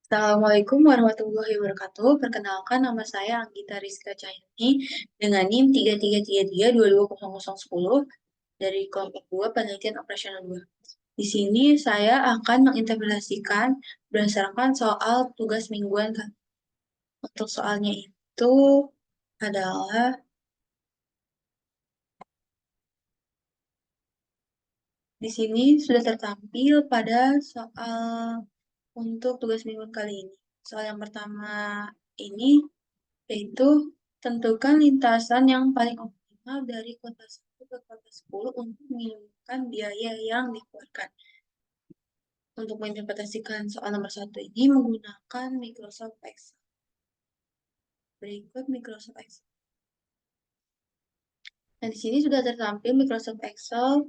Assalamualaikum warahmatullahi wabarakatuh. Perkenalkan, nama saya Anggita Rizka Cahyani dengan NIM 3333220010 dari kelompok 2 penelitian operasional 2. Di sini saya akan menginterpretasikan berdasarkan soal tugas mingguan. Untuk soalnya itu adalah di sini sudah tertampil pada soal untuk tugas mingguan kali ini. Soal yang pertama ini yaitu tentukan lintasan yang paling optimal dari kota 1 ke kota 10 untuk meminimumkan biaya yang dikeluarkan. Untuk menginterpretasikan soal nomor 1 ini menggunakan Microsoft Excel. Berikut Microsoft Excel. Nah, di sini sudah tertampil Microsoft Excel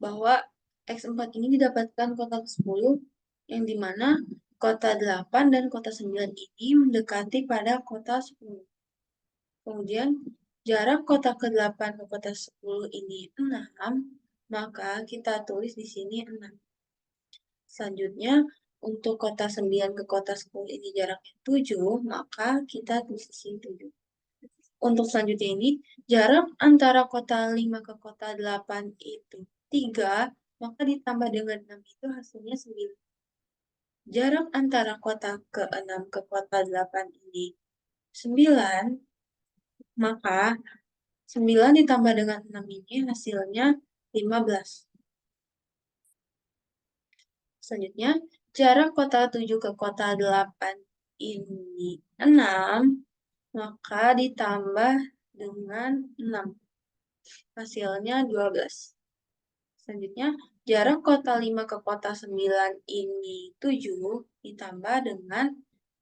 bahwa X4 ini didapatkan kota 10 yang dimana kota 8 dan kota 9 ini mendekati pada kota 10. Kemudian jarak kota ke-8 ke kota 10 ini 6, maka kita tulis di sini 6. Selanjutnya, untuk kota 9 ke kota 10 ini jaraknya 7, maka kita tulis di sini 7. Untuk selanjutnya ini, jarak antara kota 5 ke kota 8 itu 3, maka ditambah dengan 6 itu hasilnya 9. Jarak antara kota ke-6 ke kota 8 ini 9, maka 9 ditambah dengan 6 ini hasilnya 15. Selanjutnya, jarak kota 7 ke kota 8 ini 6, maka ditambah dengan 6. Hasilnya 12. Selanjutnya, jarak kota 5 ke kota 9 ini 7, ditambah dengan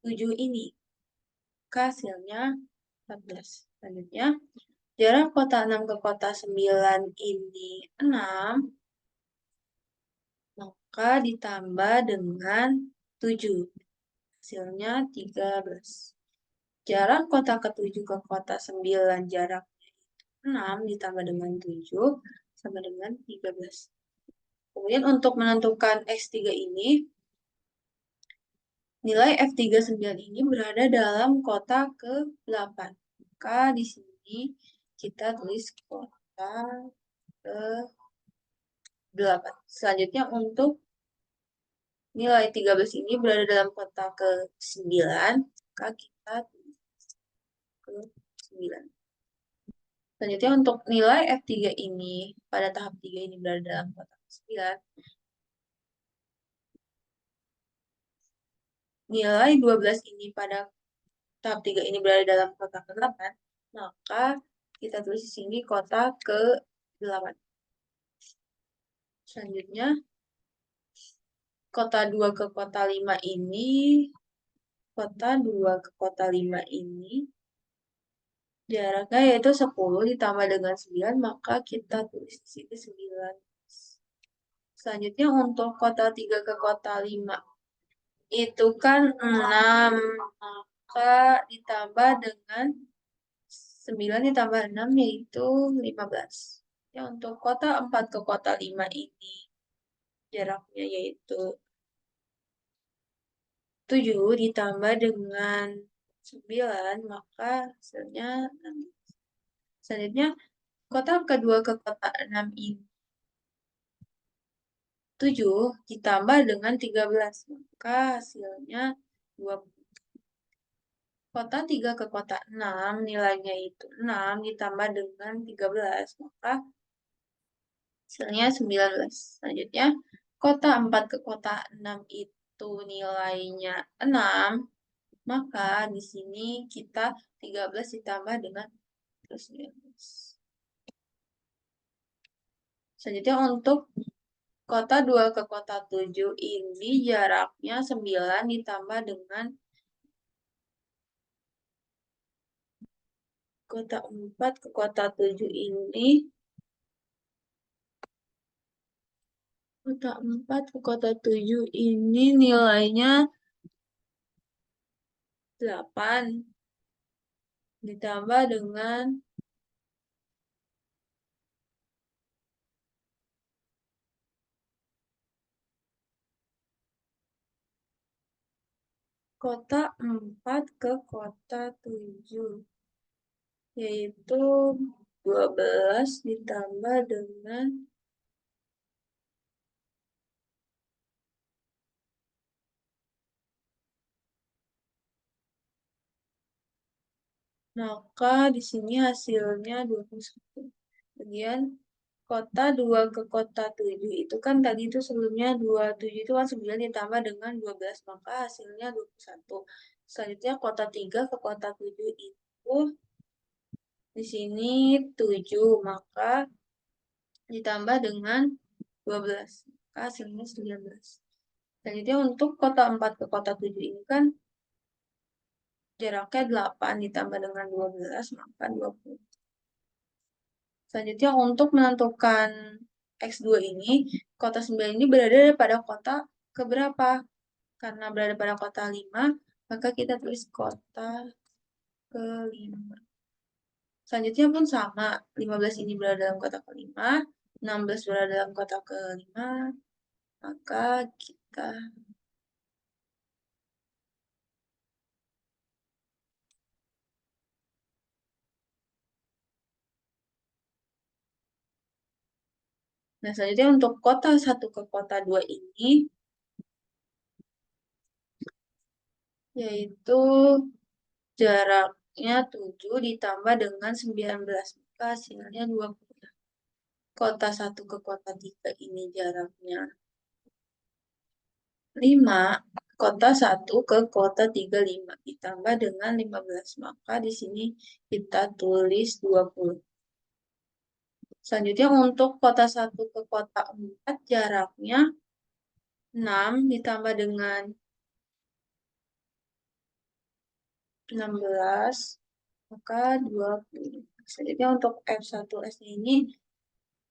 7 ini. Hasilnya 14. Selanjutnya, jarak kota 6 ke kota 9 ini 6, maka ditambah dengan 7. Hasilnya 13. Jarak kota ke-7 ke kota 9 jaraknya 6 ditambah dengan 7 sama dengan 13. Kemudian untuk menentukan X3 ini, nilai F39 ini berada dalam kota ke-8. Maka di sini kita tulis kota ke-8. Selanjutnya untuk nilai 13 ini berada dalam kota ke-9, maka kita tulis ke-9. Selanjutnya untuk nilai F3 ini pada tahap 3 ini berada dalam kota ke-9, nilai 12 ini pada tahap 3 ini berada dalam kota ke-8, maka kita tulis di sini kota ke-8. Selanjutnya, kota 2 ke kota 5 ini, kota 2 ke kota 5 ini, jaraknya yaitu 10 ditambah dengan 9, maka kita tulis di sini 9. Selanjutnya untuk kota 3 ke kota 5 itu kan 6, maka ditambah dengan 9 ditambah 6 yaitu 15. Ya, untuk kota 4 ke kota 5 ini jaraknya yaitu 7 ditambah dengan 9, maka hasilnya 6. Selanjutnya, kota kedua ke kota 6 ini 7 ditambah dengan 13, maka hasilnya 20. Kota 3 ke kota 6 nilainya itu 6 ditambah dengan 13, maka hasilnya 19. Selanjutnya, kota 4 ke kota 6 itu nilainya 6, maka di sini kita 13 ditambah dengan 19. Selanjutnya untuk kota 2 ke kota 7 ini jaraknya 9 ditambah dengan kota 4 ke kota 7 ini, kota 4 ke kota 7 ini nilainya 8 ditambah dengan kota 4 ke kota 7, yaitu 12 ditambah dengan maka di sini hasilnya 21. Kemudian kota 2 ke kota 7 itu kan tadi itu sebelumnya 27 itu kan 9 ditambah dengan 12, maka hasilnya 21. Selanjutnya kota 3 ke kota 7 itu di sini 7, maka ditambah dengan 12, maka hasilnya 19. Selanjutnya untuk kota 4 ke kota 7 ini kan jaraknya 8 ditambah dengan 12, maka 20. Selanjutnya untuk menentukan X2 ini, kota 9 ini berada pada kota keberapa? Karena berada pada kota 5, maka kita tulis kota ke-5. Selanjutnya pun sama, 15 ini berada dalam kota ke-5, 16 berada dalam kota ke-5, maka kita Nah, selanjutnya untuk kota 1 ke kota 2 ini, yaitu jaraknya 7 ditambah dengan 19, maka hasilnya 20. Kota 1 ke kota 3 ini jaraknya 5, kota 1 ke kota 3, 5, ditambah dengan 15, maka di sini kita tulis 20. Selanjutnya untuk kota 1 ke kota 4 jaraknya 6 ditambah dengan 16, maka 20. Selanjutnya untuk F1S ini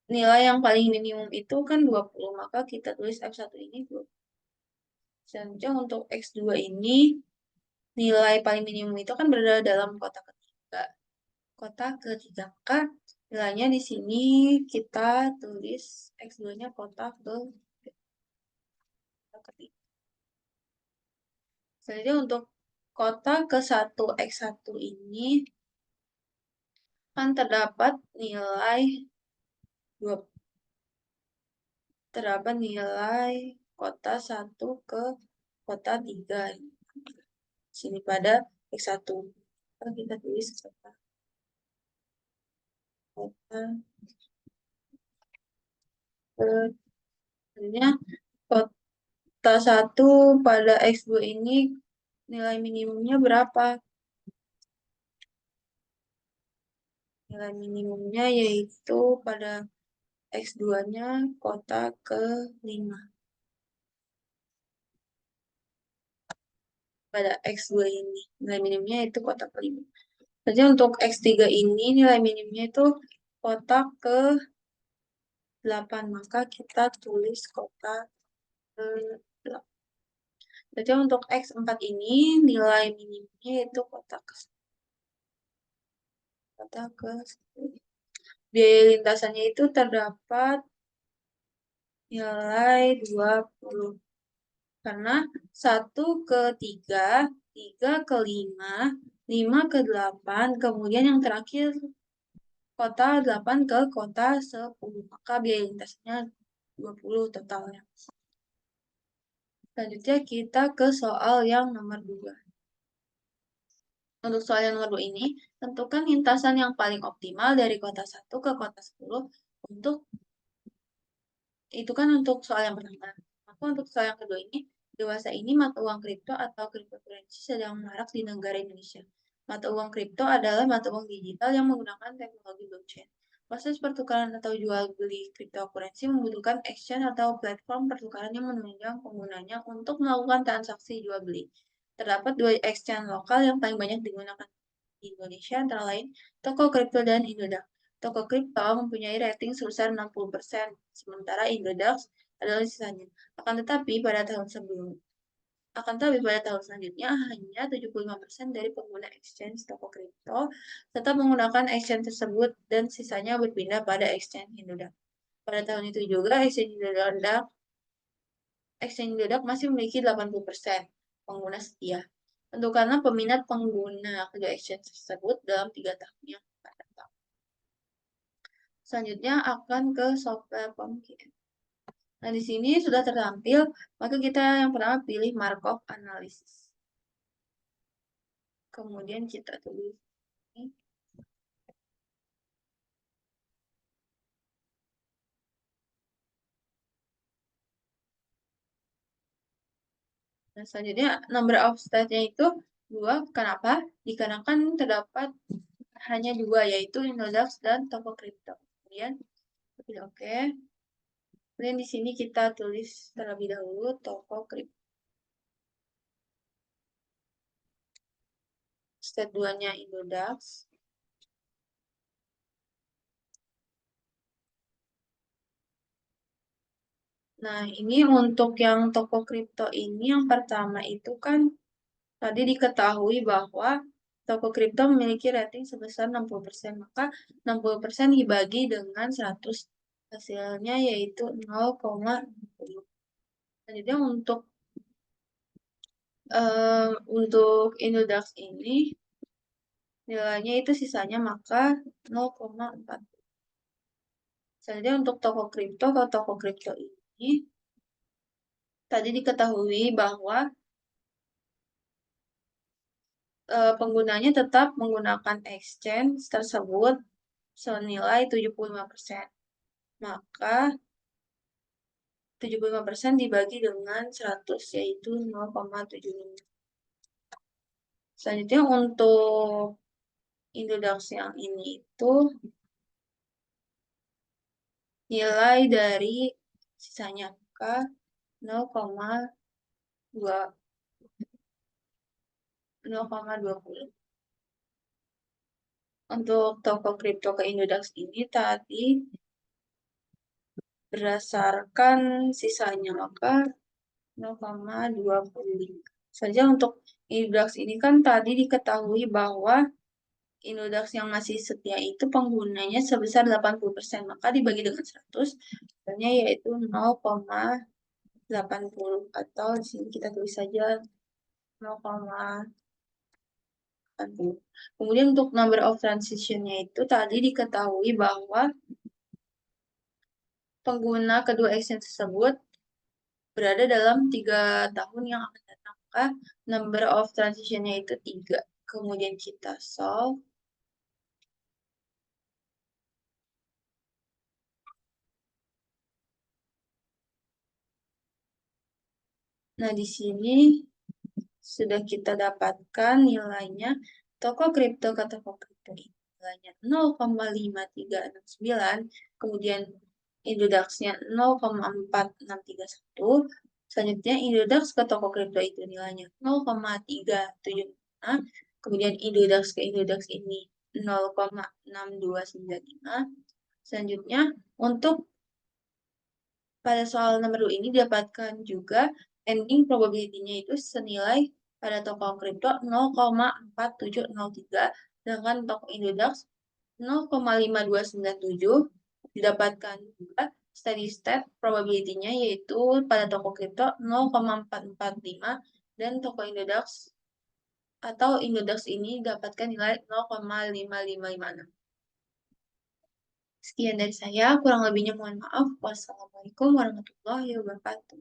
nilai yang paling minimum itu kan 20, maka kita tulis F1 ini 20. Selanjutnya untuk X2 ini nilai paling minimum itu kan berada dalam kota ketiga. Kota ketiga, maka nilainya di sini kita tulis X2-nya kota ketiga. Selanjutnya untuk kota ke-1 X1 ini kan terdapat nilai kota 1 ke kota 3. Sini pada X1. Kita tulis kota sebenarnya kota 1 pada X2 ini nilai minimumnya berapa? Nilai minimumnya yaitu pada X2-nya kota ke-5. Pada X2 ini nilai minimumnya itu kota ke-5. Jadi untuk X3 ini nilai minimumnya itu kota ke-8, maka kita tulis kota ke-8. Jadi untuk X4 ini nilai minimumnya itu kota ke-10. Biaya lintasannya itu terdapat nilai 20. Karena 1 ke 3, 3 ke 5, 5 ke 8, kemudian yang terakhir kota 8 ke kota 10. Maka biaya lintasnya 20 totalnya. Selanjutnya kita ke soal yang nomor 2. Untuk soal yang nomor 2 ini, tentukan lintasan yang paling optimal dari kota 1 ke kota 10 untuk itu kan untuk soal yang pertama. Maka untuk soal yang kedua ini, dewasa ini mata uang kripto atau cryptocurrency sedang marak di negara Indonesia. Mata uang kripto adalah mata uang digital yang menggunakan teknologi blockchain. Proses pertukaran atau jual beli cryptocurrency membutuhkan exchange atau platform pertukaran yang menunjang penggunanya untuk melakukan transaksi jual beli. Terdapat 2 exchange lokal yang paling banyak digunakan di Indonesia, antara lain Toko Kripto dan Indodax. Toko kripto mempunyai rating sebesar 60%, sementara Indodax adalah sisanya. Akan tetapi pada tahun selanjutnya hanya 75% dari pengguna exchange toko kripto tetap menggunakan exchange tersebut dan sisanya berpindah pada exchange Indodax. Pada tahun itu juga exchange Indodax masih memiliki 80% pengguna setia. Tentukanlah peminat pengguna kedua exchange tersebut dalam 3 tahun yang akan datang. Selanjutnya akan ke software pemkit. Nah, di sini sudah tertampil, maka kita yang pertama pilih Markov Analysis. Kemudian kita tulis ini. Nah, selanjutnya number of state-nya itu 2. Kenapa? Dikarenakan terdapat hanya 2, yaitu Indodax dan toko kripto. Kemudian pilih OK. Kemudian di sini kita tulis terlebih dahulu toko kripto. State 2-nya Indodax. Nah, ini untuk yang toko kripto ini yang pertama itu kan tadi diketahui bahwa toko kripto memiliki rating sebesar 60%, maka 60% dibagi dengan 100. Hasilnya yaitu 0,20. Selanjutnya untuk Indodax ini nilainya itu sisanya maka 0,4. Selanjutnya untuk toko kripto, kalau toko kripto ini tadi diketahui bahwa penggunanya tetap menggunakan exchange tersebut senilai 75%. Maka 75% dibagi dengan 100, yaitu 0,75. Selanjutnya untuk Indodax yang ini itu nilai dari sisanya maka 0,20. Untuk toko kripto ke Indodax ini tadi berdasarkan sisanya maka 0,25. Saja untuk Indodax ini kan tadi diketahui bahwa Indodax yang masih setia itu penggunanya sebesar 80%, maka dibagi dengan 100, hasilnya yaitu 0,80, atau di sini kita tulis saja 0,80. Kemudian untuk number of transition-nya itu tadi diketahui bahwa pengguna kedua exchange tersebut berada dalam 3 tahun yang akan datang, maka number of transition-nya itu 3. Kemudian kita solve. Nah, di sini sudah kita dapatkan nilainya toko kripto ke toko kripto ini nilainya 0,5369, kemudian Indodax-nya 0,4631. Selanjutnya Indodax ke toko kripto itu nilainya 0,375, kemudian Indodax ke Indodax ini 0,6295. Selanjutnya untuk pada soal nomor 2 ini didapatkan juga ending probability-nya itu senilai pada toko kripto 0,4703, sedangkan toko Indodax 0,5297. Didapatkan juga steady state probability-nya yaitu pada toko kripto 0,445, dan toko Indodax atau Indodax ini dapatkan nilai 0,5556. Sekian dari saya, kurang lebihnya mohon maaf. Wassalamualaikum warahmatullahi wabarakatuh.